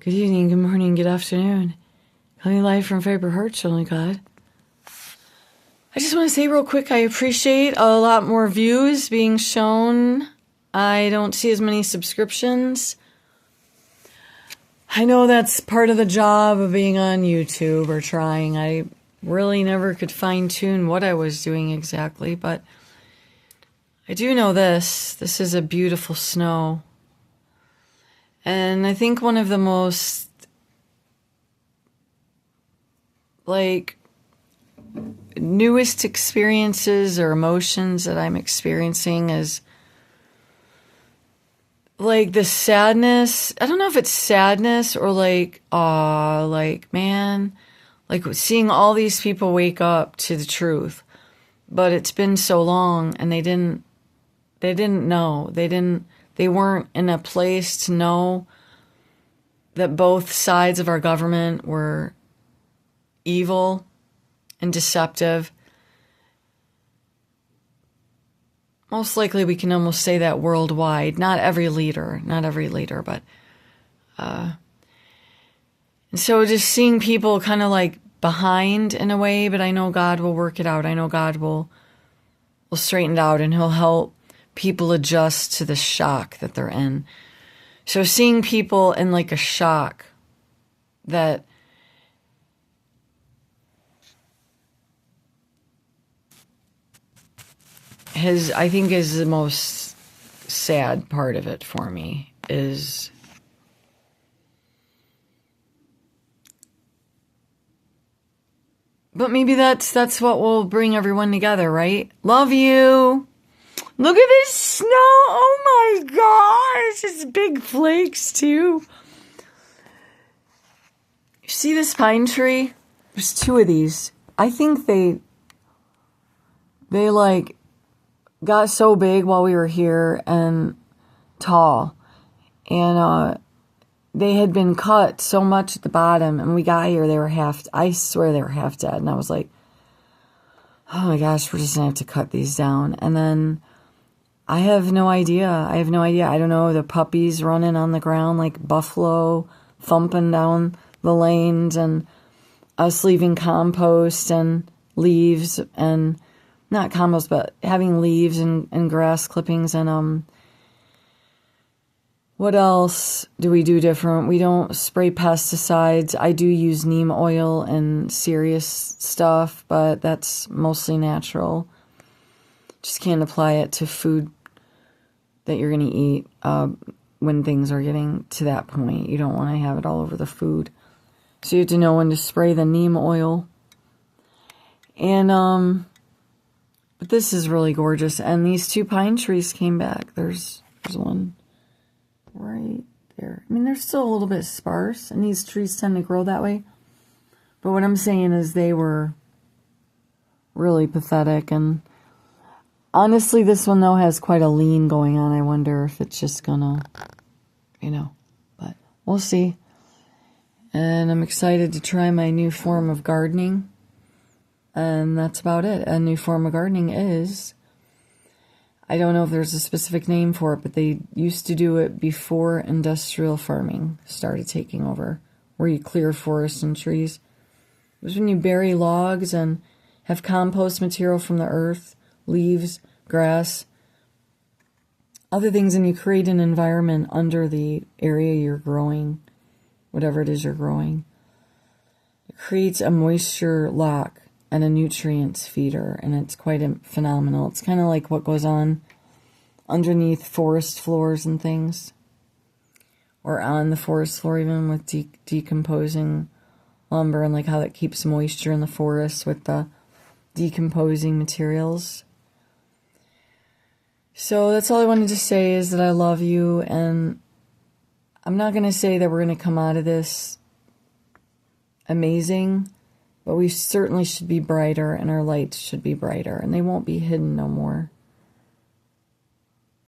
Good evening, good morning, good afternoon. Coming live from Faber Heart, only God. I just want to say real quick, I appreciate a lot more views being shown. I don't see as many subscriptions. I know that's part of the job of being on YouTube or trying. I really never could fine-tune what I was doing exactly, but I do know this. This is a beautiful snow. And I think one of the most, newest experiences or emotions that I'm experiencing is, the sadness. I don't know if it's sadness or man, seeing all these people wake up to the truth. But it's been so long and they didn't know. They weren't in a place to know that both sides of our government were evil and deceptive. Most likely we can almost say that worldwide. Not every leader, but and so just seeing people kind of behind in a way, but I know God will work it out. I know God will straighten it out and he'll help people adjust to the shock that they're in. So seeing people in a shock that I think is the most sad part of it for me is but maybe that's what will bring everyone together, right? Love you. Look at this snow. Oh my gosh. It's big flakes too. You see this pine tree? There's two of these. I think they got so big while we were here and tall. And they had been cut so much at the bottom, and we got here, I swear they were half dead. And I was like, oh my gosh, we're just gonna have to cut these down. And then I have no idea. I don't know, the puppies running on the ground like buffalo, thumping down the lanes, and us leaving compost and leaves, and not compost, but having leaves and grass clippings. And what else do we do different? We don't spray pesticides. I do use neem oil and serious stuff, but that's mostly natural. Just can't apply it to food that you're going to eat when things are getting to that point. You don't want to have it all over the food. So you have to know when to spray the neem oil. And but this is really gorgeous. And these two pine trees came back. There's one right there. I mean, they're still a little bit sparse, and these trees tend to grow that way. But what I'm saying is they were really pathetic. And honestly, this one, though, has quite a lean going on. I wonder if it's just gonna, but we'll see. And I'm excited to try my new form of gardening. And that's about it. A new form of gardening is, I don't know if there's a specific name for it, but they used to do it before industrial farming started taking over, where you clear forests and trees. It was when you bury logs and have compost material from the earth, leaves, grass, other things, and you create an environment under the area you're growing, whatever it is you're growing. It creates a moisture lock and a nutrients feeder, and it's quite phenomenal. It's kind of like what goes on underneath forest floors and things, or on the forest floor even with decomposing lumber, and how that keeps moisture in the forest with the decomposing materials. So that's all I wanted to say, is that I love you, and I'm not going to say that we're going to come out of this amazing, but we certainly should be brighter, and our lights should be brighter, and they won't be hidden no more.